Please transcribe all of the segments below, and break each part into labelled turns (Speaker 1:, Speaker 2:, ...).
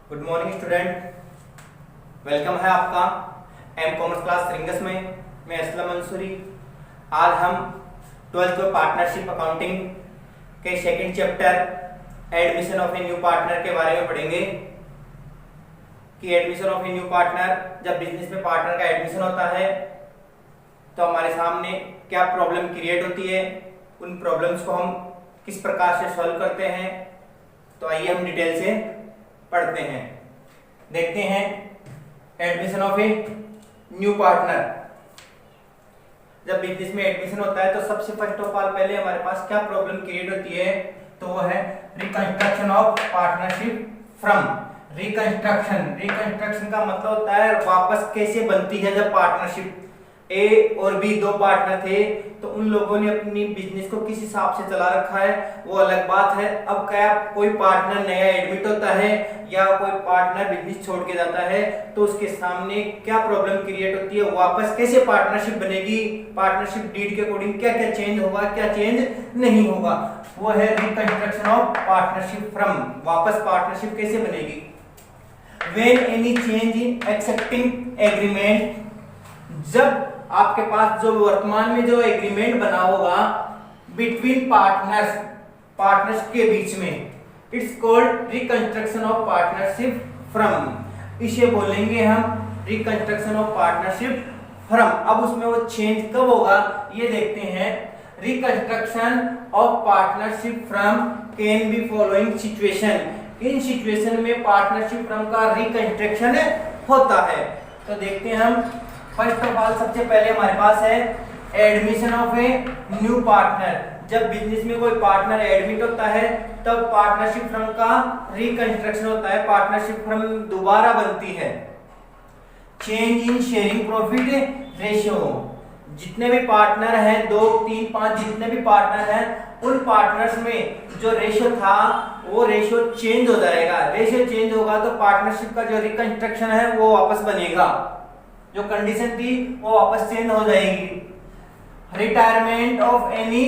Speaker 1: Good morning student, welcome है आपका M commerce class rings में। मैं असलम मंसूरी। आज हम 12th को पार्टनरशिप अकाउंटिंग के second chapter admission of a new partner के बारे में पढ़ेंगे कि admission of a new partner, जब बिजनेस में पार्टनर का एडमिशन होता है तो हमारे सामने क्या प्रॉब्लम क्रिएट होती है, उन प्रॉब्लम्स को हम किस प्रकार से सॉल्व करते हैं। तो आइए हम डिटेल से पढ़ते हैं, देखते हैं admission of a new partner. जब बिजनेस में एडमिशन होता है तो सबसे फर्स्ट ऑफ ऑल पहले हमारे पास क्या प्रॉब्लम क्रिएट होती है, तो वो है reconstruction of partnership from. Reconstruction का मतलब होता है वापस कैसे बनती है। जब पार्टनरशिप ए और बी दो पार्टनर थे तो उन लोगों ने अपनी बिजनेस को किस हिसाब से चला रखा है वो अलग बात है। अब क्या कोई पार्टनर नया एडमिट होता है या कोई पार्टनर बिजनेस छोड़ के जाता है तो उसके सामने क्या प्रॉब्लम क्रिएट होती है, वापस कैसे पार्टनरशिप बनेगी, पार्टनरशिप डीड के अकॉर्डिंग क्या क्या चेंज होगा, क्या चेंज नहीं होगा, वो है रिकंस्ट्रक्शन ऑफ पार्टनरशिप फ्रॉम। वापस पार्टनरशिप कैसे बनेगी। When any change in accepting agreement, जब आपके पास जो वर्तमान में जो एग्रीमेंट बना होगा बिटवीन पार्टनर्स के बीच में, it's called reconstruction of partnership from. इसे बोलेंगे हम रिकंस्ट्रक्शन ऑफ पार्टनरशिप फ्रॉम। अब उसमें वो चेंज कब होगा ये देखते हैं। Reconstruction of partnership from can be following situation. In situation में पार्टनरशिप फ्रॉम का रिकंस्ट्रक्शन होता है। तो देखते हैं हम। फर्स्ट ऑफ ऑल सबसे पहले हमारे पास है admission of a new partner. जब बिजनेस में कोई पार्टनर एडमिट होता है तब पार्टनरशिप फर्म का रिकंस्ट्रक्शन होता है, पार्टनरशिप फर्म दोबारा बनती है। Change in sharing profit ratio, जितने भी पार्टनर हैं 2, 3, 5 जितने भी पार्टनर हैं उन पार्टनर्स में जो रेशियो था वो रेशियो चेंज हो जाएगा। रेशियो चेंज होगा तो पार्टनरशिप का जो रिकंस्ट्रक्शन है वो वापस बनेगा, जो कंडीशन थी वो वापस चेंज हो जाएगी। रिटायरमेंट ऑफ एनी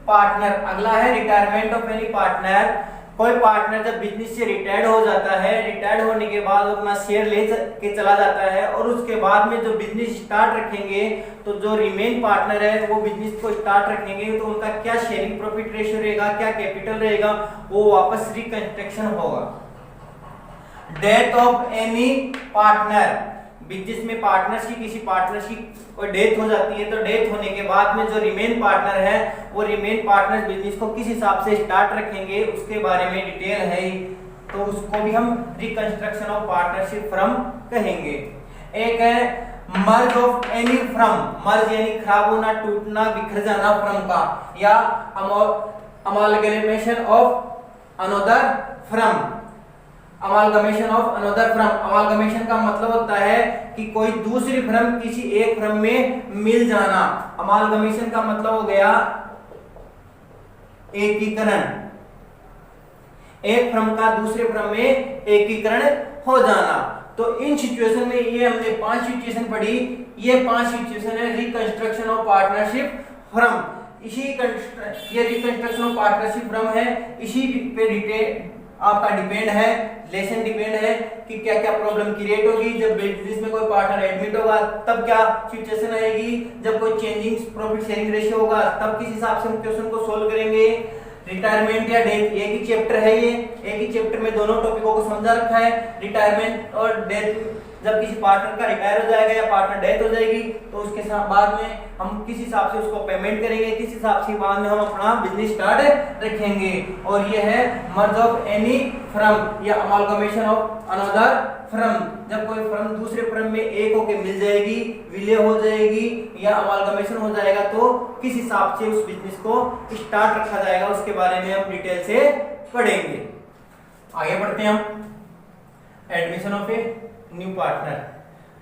Speaker 1: पार्टनर, अगला है रिटायरमेंट ऑफ एनी पार्टनर। कोई पार्टनर जब बिजनेस से रिटायर्ड हो जाता है, रिटायर्ड होने के बाद अपना शेयर ले के चला जाता है और उसके बाद में जो बिजनेस स्टार्ट रखेंगे तो जो रिमेन पार्टनर है वो बिजनेस को स्टार्ट रखेंगे तो उनका क्या शेयरिंग प्रॉफिट रेशियो रहेगा, क्या कैपिटल रहेगा, वो वापस रिकंस्ट्रक्शन होगा। Death of any partner, business में पार्टनर्स की किसी पार्टनर्स की कोई डेथ हो जाती है तो डेथ होने के बाद में जो रिमेन पार्टनर है वो रिमेन पार्टनर बिजनेस को किस हिसाब से स्टार्ट रखेंगे उसके बारे में डिटेल है, तो उसको भी हम रिकंस्ट्रक्शन ऑफ पार्टनरशिप फ्रॉम कहेंगे। एक है मर्ज ऑफ एनी फ्रॉम। मर्ज यानी खराब होना, टूटना, बिखर जाना फ्रॉम का, या amalgamation of another from. Amalgamation of another from, amalgamation का मतलब होता है कि कोई दूसरी फ्रॉम किसी एक फ्रॉम में मिल जाना। अमालगमेशन का मतलब हो गया एकीकरण, एक फ्रॉम का दूसरे फ्रॉम में एकीकरण हो जाना। तो इन सिचुएशन में ये हमने 5 सिचुएशन पढ़ी, ये 5 सिचुएशन है रिकंस्ट्रक्शन ऑफ पार्टनरशिप फ्रॉम। ये रिकंस्ट्रक्शन ऑफ पार्टनरशिप फ्रॉम है, इसी पे डिटेल आपका डिपेंड है, लेसन डिपेंड है कि क्या क्या प्रॉब्लम क्रिएट होगी। जब बिजनेस में कोई पार्टनर एडमिट होगा तब क्या सिचुएशन आएगी, जब कोई चेंजिंग प्रॉफिट शेयरिंग रेशियो होगा तब किस हिसाब से हम क्वेश्चन को सोल्व करेंगे। रिटायरमेंट या डेथ एक ही चैप्टर है, ये एक ही चैप्टर में दोनों टॉपिकों को समझा रखा है। रिटायरमेंट और डेथ, जब किसी पार्टनर का रिटायर हो जाएगा या पार्टनर डेथ हो जाएगी तो उसके साथ बाद में हम किस हिसाब से उसको पेमेंट करेंगे, किस हिसाब से बाद में हम अपना बिजनेस स्टार्ट रखेंगे। और ये है मर्ज ऑफ एनी फ्रॉम या अमालगमेशन ऑफ अनदर फ्रॉम। जब कोई फ्रॉम दूसरे फ्रॉम में एक होके मिल जाएगी, विलय हो जाएगी या अमालगमेशन हो जाएगा तो किस हिसाब से उस बिजनेस को स्टार्ट रखा जाएगा उसके बारे में हम डिटेल से पढ़ेंगे। आगे बढ़ते हैं हम। Admission of a new partner.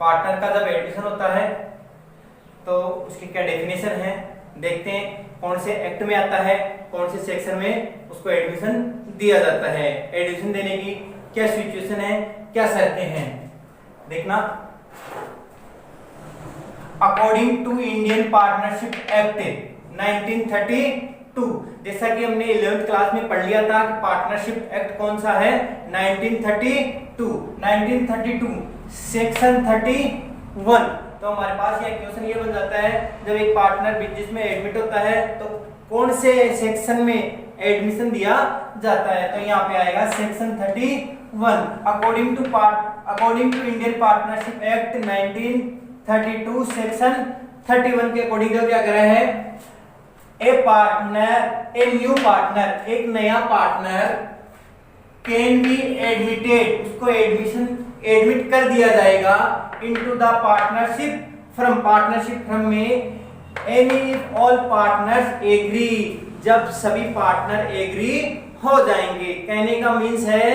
Speaker 1: Partner का जब एडमिशन होता है तो उसकी क्या डेफिनेशन है, देखते हैं कौन से एक्ट में आता है, कौन से सेक्शन में उसको एडमिशन दिया जाता है। एडमिशन देने की क्या सिचुएशन है, क्या शर्तें हैं, देखना। According to Indian partnership act 1930 two. जैसा कि हमने 11th क्लास में पढ़ लिया था कि पार्टनरशिप एक्ट कौन सा है, 1932 सेक्शन 31। तो हमारे पास ये क्वेश्चन ये बन जाता है, जब एक पार्टनर बिजनेस में एडमिट होता है तो कौन से सेक्शन में एडमिशन दिया जाता है। तो यहाँ पे आएगा section 31। According to Indian partnership act 1932 section 31 के अकॉर्डिंग क्या कह रहा है, ए न्यू पार्टनर, एक नया पार्टनर कैन बी एडमिटेड, उसको एडमिट कर दिया जाएगा इनटू द पार्टनरशिप फ्रॉम में एनी ऑल पार्टनर्स एग्री, जब सभी पार्टनर एग्री हो जाएंगे। कहने का मीन्स है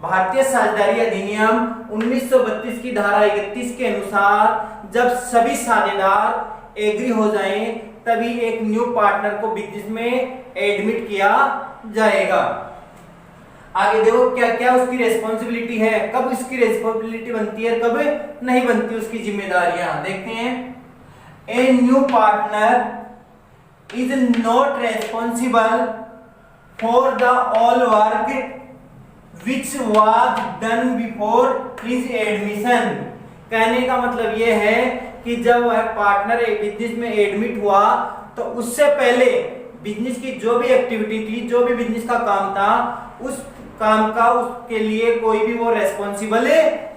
Speaker 1: भारतीय साझेदारी अधिनियम 1932 की धारा 31 के अनुसार जब सभी साझेदार एग्री हो जाएं तभी एक न्यू पार्टनर को बिजनेस में एडमिट किया जाएगा। आगे देखो क्या क्या उसकी रेस्पॉन्सिबिलिटी है, कब उसकी रेस्पॉन्सिबिलिटी बनती है, कब नहीं बनती, उसकी जिम्मेदारियां देखते हैं। A new partner is not responsible for the all work which was done before his admission. कहने का मतलब यह है कि जब वह पार्टनर बिजनेस में एडमिट हुआ तो उससे पहले बिजनेस की जो भी एक्टिविटी थी, जो भी बिजनेस का काम था, उस काम का उसके लिए कोई भी वो रेस्पॉन्सिबल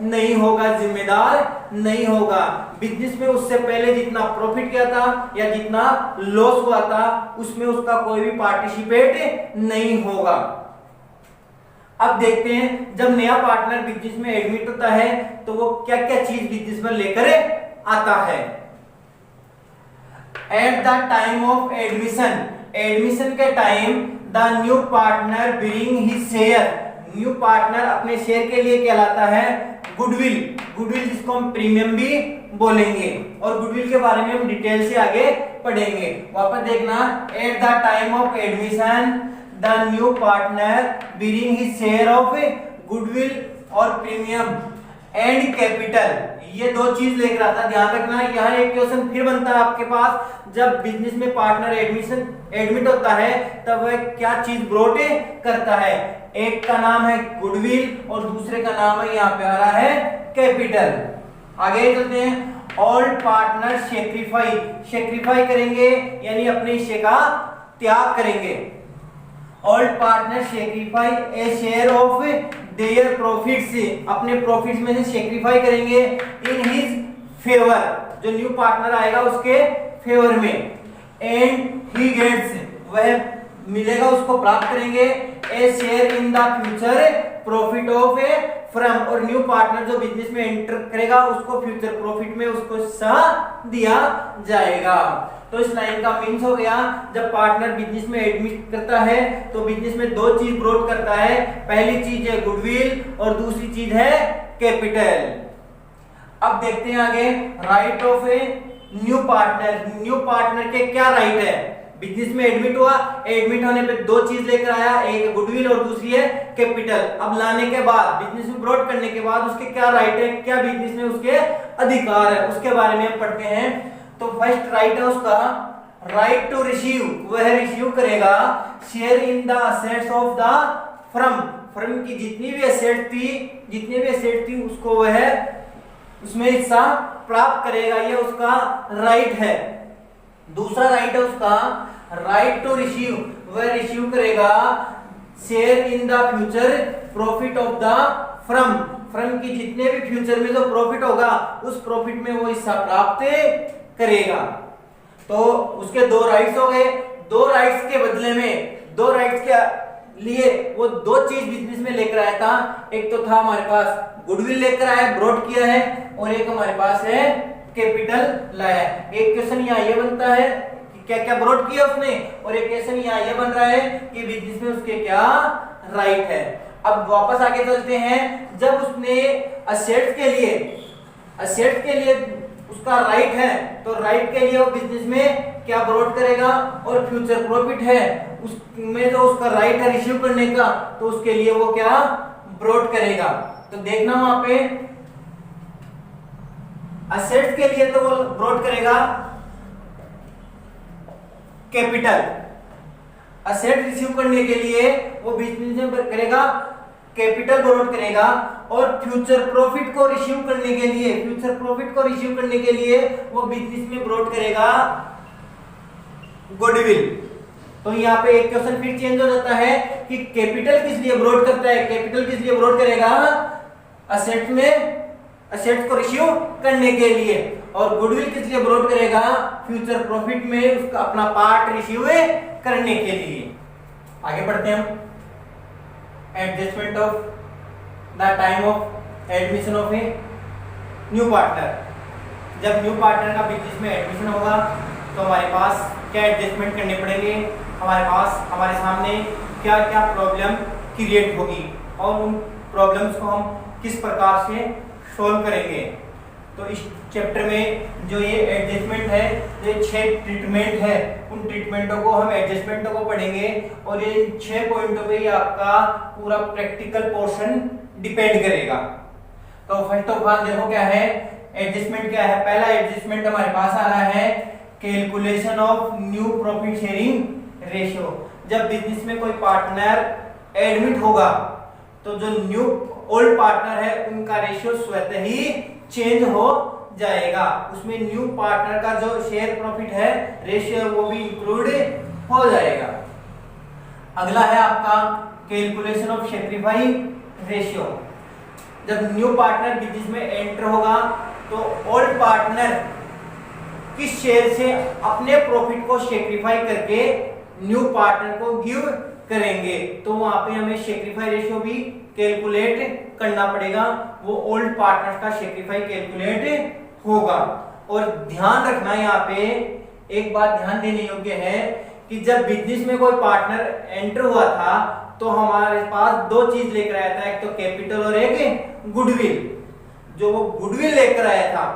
Speaker 1: नहीं होगा, जिम्मेदार नहीं होगा। बिजनेस में उससे पहले जितना प्रॉफिट किया था या जितना लॉस हुआ था उसमें उसका कोई भी पार्टिसिपेट नहीं होगा। अब देखते हैं जब नया पार्टनर बिजनेस में एडमिट होता है तो वो क्या क्या चीज बिजनेस में लेकर आता है। At the time of admission के time the new partner bring his share, new partner अपने शेयर के लिए कहलाता है गुडविल जिसको हम प्रीमियम भी बोलेंगे, और गुडविल के बारे में हम डिटेल से आगे पढ़ेंगे। वापस देखना, eight the time of admission the new partner bring his share of goodwill और प्रीमियम एंड कैपिटल, ये दो चीज लेकर आता। ध्यान रखना, यहाँ एक क्वेश्चन फिर बनता है आपके पास, जब बिजनेस में पार्टनर एडमिट होता है तब वह क्या चीज ब्रोट करता है। एक का नाम है गुडविल और दूसरे का नाम है, यहाँ पे आ रहा है कैपिटल। आगे चलते हैं। ऑल पार्टनर सेक्रीफाई करेंगे यानी अपने हिस्से का त्याग करेंगे। All partner sacrifice A share of their profits, अपने प्रॉफिट्स में से सेक्रीफाई करेंगे इन हिज फेवर, जो न्यू पार्टनर आएगा उसके फेवर में। एंड ही गेट्स, वह मिलेगा उसको प्राप्त करेंगे a share in the future profit of a from, और न्यू पार्टनर जो बिजनेस में एंटर करेगा उसको फ्यूचर प्रॉफिट में उसको हिस्सा दिया जाएगा। तो इस लाइन का मीन्स हो गया, जब पार्टनर बिजनेस में एडमिट करता है तो बिजनेस में दो चीज ब्रोट करता है, पहली चीज है गुडविल और दूसरी चीज है कैपिटल। अब देखते हैं आगे, right of a new partner के क्या राइट है। बिजनेस में एडमिट हुआ, एडमिट होने पे दो चीज लेकर आया, एक गुडविल और दूसरी है कैपिटल। अब लाने के बाद बिजनेस में ब्रॉड करने के बाद उसके क्या राइट है, क्या बिजनेस में उसके अधिकार है, उसके बारे में हम पढ़ते हैं। तो फर्स्ट राइट है उसका राइट टू रिसीव, वह रिसीव करेगा share in the assets of the firm की जितनी भी एसेट थी उसको वह उसमें हिस्सा प्राप्त करेगा, यह उसका राइट है। दूसरा राइट है उसका राइट टू रिसीव, वह रिसीव करेगा share in the future profit of the firm की जितने भी फ्यूचर में जो प्रॉफिट होगा उस प्रॉफिट में वो हिस्सा प्राप्त करेगा। तो उसके दो राइट्स हो गए। दो राइट्स के बदले में, दो राइट्स के लिए वो दो चीज बिजनेस में लेकर आया था। एक तो था हमारे पास गुडविल लेकर आया, ब्रॉड किया है, और एक हमारे पास है कैपिटल लाया। एक क्वेश्चन यहाँ ये बनता है कि क्या क्या ब्रॉड किया उसने, और एक क्वेश्चन यहाँ ये बन रहा है कि बिजनेस में उसके क्या राइट है। अब वापस आगे चलते हैं, जब उसने असेट्स के लिए उसका राइट है तो राइट के लिए वो बिजनेस में क्या ब्रॉड करेगा, और फ्यूचर प्रॉफिट है उसमें जो उसका राइट है रिसीव करने का, तो उसके लिए वो क्या ब्रॉड करेगा। तो देखना वहां पे असेट्स के लिए तो वो ब्रॉड करेगा कैपिटल, असेट रिसीव करने के लिए वो बिजनेस में करेगा कैपिटल बोरोड करेगा, और फ्यूचर प्रॉफिट को रिसीव करने के लिए वो बिजनेस में बोरोड करेगा गुडविल। तो यहाँ पे एक क्वेश्चन फिर चेंज हो जाता है कि कैपिटल किस लिए बोरोड करता है, कैपिटल किस लिए बोरोड करेगा, असेट्स को रिसीव करने के लिए, और गुडविल किस लिए बोरोड करेगा, फ्यूचर प्रॉफिट में उसका अपना पार्ट रिसीव करने के लिए। आगे बढ़ते हैं हम। Adjustment of the time of admission of a new partner. जब न्यू पार्टनर का बिजनेस में एडमिशन होगा तो हमारे पास क्या एडजस्टमेंट करने पड़ेंगे, हमारे सामने क्या क्या प्रॉब्लम क्रिएट होगी और उन प्रॉब्लम्स को हम किस प्रकार से सॉल्व करेंगे। तो इस चैप्टर में जो ये एडजस्टमेंट है, ये 6 ट्रीटमेंट है, उन ट्रीटमेंटों को हम एडजस्टमेंटों को पढ़ेंगे और ये 6 पॉइंटों पे ही आपका पूरा प्रैक्टिकल पोर्शन डिपेंड करेगा। तो फर्स्ट ऑफ ऑल देखो क्या है एडजस्टमेंट, क्या है। पहला एडजस्टमेंट हमारे पास आ रहा है calculation of new profit sharing ratio. जब बिजनेस में कोई पार्टनर एडमिट होगा तो जो न्यू ओल्ड पार्टनर है उनका रेशियो स्वतः ही चेंज हो जाएगा, उसमें न्यू पार्टनर का जो शेयर प्रॉफिट है रेशियो वो भी इंक्लूड हो जाएगा। अगला है आपका कैलकुलेशन ऑफ सैक्रिफाइस रेशियो। जब न्यू पार्टनर बिजनेस में एंटर होगा तो ओल्ड पार्टनर किस शेयर से अपने प्रॉफिट को सैक्रिफाई करके न्यू पार्टनर को गिव करेंगे, तो वहां पे हमें सैक्रिफाइस रेशियो भी कैलकुलेट करना पड़ेगा, वो ओल्ड पार्टनर का सैक्रिफाइस कैलकुलेट होगा। और ध्यान रखना यहाँ पे एक बात ध्यान देने योग्य है कि जब बिजनेस में कोई पार्टनर एंटर हुआ था तो हमारे पास 2 चीज लेकर आया था, एक तो कैपिटल और एक गुडविल। जो वो गुडविल लेकर आया था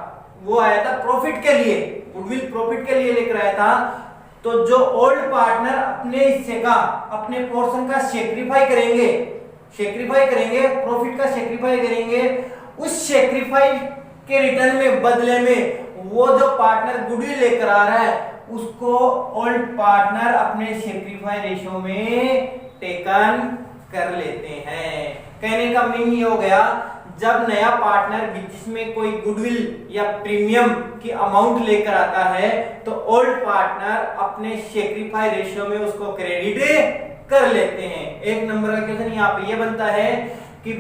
Speaker 1: वो आया था प्रॉफिट के लिए, गुडविल प्रॉफिट के लिए लेकर आया था। तो जो ओल्ड पार्टनर अपने हिस्से का, अपने पोर्शन का सैक्रिफाई करेंगे, प्रॉफिट का सैक्रिफाई करेंगे, उस सैक्रिफाइस के रिटर्न में, बदले में वो जो पार्टनर गुडविल लेकर आ रहा है उसको ओल्ड पार्टनर अपने सैक्रिफाइस रेशियो में टेकन कर लेते हैं। कहने का मीनिंग ये हो गया, जब नया पार्टनर बिजनेस में कोई गुडविल या प्रीमियम की अमाउंट लेकर आता है तो ओल्ड पार्टनर अपने सैक्रिफाइस रेशियो में उसको क्रेडिट कर लेते हैं। एक नंबर का क्वेश्चन यहाँ पे ये बनता है कि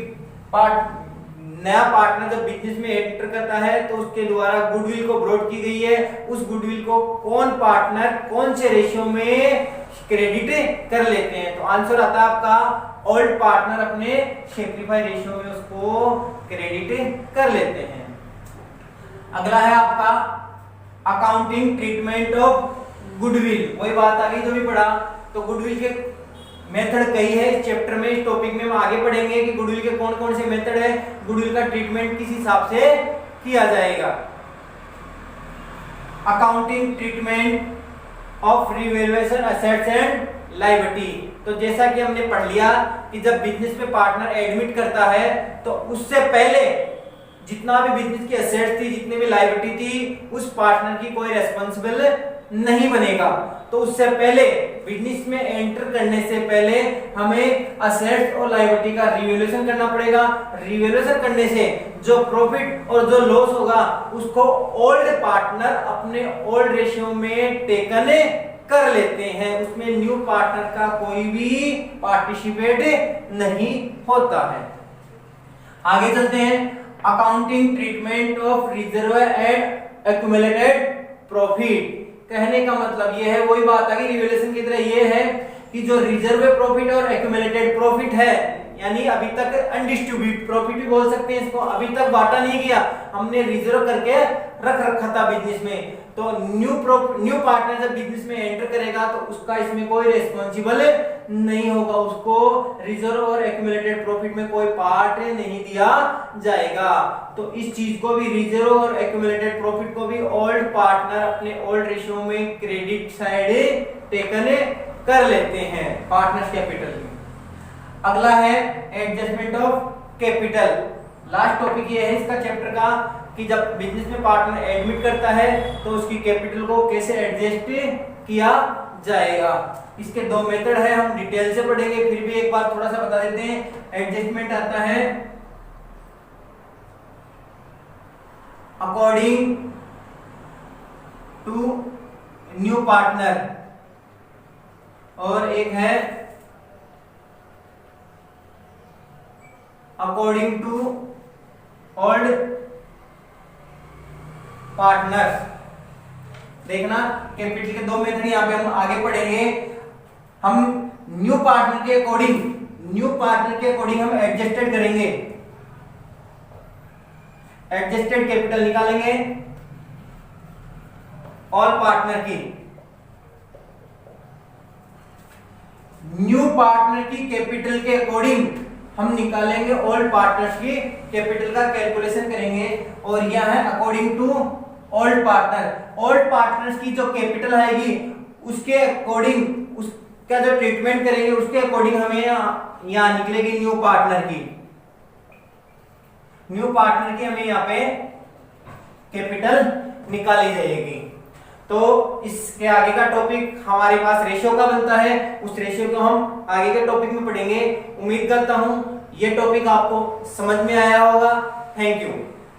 Speaker 1: नया पार्टनर जब बिजनेस में एंटर करता है तो उसके द्वारा गुडविल को ब्रॉड की गई है, उस गुडविल को कौन पार्टनर कौन से रेशियो में क्रेडिट कर लेते हैं। तो आंसर आता है आपका ओल्ड पार्टनर अपने सैक्रिफाइस रेशियो में उसको क्रेडिट कर लेते हैं। अगला है आपका अकाउंटिंग ट्रीटमेंट ऑफ गुडविल। वही बात आ गई जो भी पढ़ा, तो गुडविल के मेथड कई है इस चैप्टर में, इस टॉपिक में हम आगे पढ़ेंगे कि गुडविल के कौन कौन से मेथड है, गुडविल का ट्रीटमेंट किस हिसाब से किया जाएगा। Accounting treatment of revaluation assets and liability. तो जैसा कि हमने पढ़ लिया कि जब बिजनेस में पार्टनर एडमिट करता है तो उससे पहले जितना भी बिजनेस की एसेट्स थी, जितनी भी लायबिलिटी थी, उस पार्टनर की कोई रेस्पॉन्सिबल नहीं बनेगा। तो उससे पहले बिजनेस में एंटर करने से पहले हमें असेट्स और लायबिलिटी का रिवैल्यूएशन करना पड़ेगा। रिवैल्यूएशन करने से जो प्रॉफिट और जो लॉस होगा उसको ओल्ड पार्टनर अपने ओल्ड रेशियो में टेकन कर लेते हैं, उसमें न्यू पार्टनर का कोई भी पार्टिसिपेट नहीं होता है। आगे चलते हैं। Accounting treatment of reserve and accumulated profit. कहने का मतलब ये है, वही बात आ गई रिवैल्यूएशन की तरह, ये है कि जो रिजर्व प्रॉफिट और एक्यूमुलेटेड प्रॉफिट है, यानी अभी तक अनडिस्ट्रीब्यूटेड प्रॉफिट भी बोल सकते हैं इसको, अभी तक बांटा नहीं गया, हमने रिजर्व करके रख रखा था बिजनेस में। तो न्यू पार्टनर जब बिजनेस में एंटर करेगा तो उसका इसमें कोई रेस्पॉन्सिबल नहीं होगा, उसको रिजर्व और एक्यूमुलेटेड प्रॉफिट में कोई पार्ट नहीं दिया जाएगा। तो इस चीज को भी, रिजर्व और एक्यूमुलेटेड प्रॉफिट को भी ओल्ड पार्टनर अपने ओल्ड रेशियो में क्रेडिट साइड टेकन कर लेते हैं पार्टनर्स कैपिटल में। अगला है adjustment of capital. Last topic ये है इसका चैप्टर का कि जब बिजनेस में पार्टनर एडमिट करता है तो उसकी कैपिटल को कैसे एडजस्ट किया जाएगा। इसके दो मेथड है, हम डिटेल से पढ़ेंगे, फिर भी एक बार थोड़ा सा बता देते हैं। एडजस्टमेंट आता है अकॉर्डिंग टू न्यू पार्टनर, और एक है अकॉर्डिंग टू ओल्ड पार्टनर। देखना कैपिटल के दो मेथड यहां पे हम आगे पढ़ेंगे। हम न्यू पार्टनर के अकॉर्डिंग हम एडजस्टेड करेंगे, एडजस्टेड कैपिटल निकालेंगे ऑल पार्टनर की। न्यू पार्टनर की कैपिटल के अकॉर्डिंग हम निकालेंगे ओल्ड पार्टनर्स की कैपिटल का कैलकुलेशन करेंगे, और यह है according to old partner. Old partners की जो कैपिटल आएगी उसके अकॉर्डिंग उसका जो ट्रीटमेंट करेंगे उसके अकॉर्डिंग हमें यहां निकलेगी न्यू पार्टनर की। न्यू पार्टनर की हमें यहाँ पे कैपिटल निकाली जाएगी। तो इसके आगे का टॉपिक हमारे पास रेशियो का बनता है, उस रेशियो को हम आगे के टॉपिक में पढ़ेंगे। उम्मीद करता हूं ये टॉपिक आपको समझ में आया होगा। Thank you.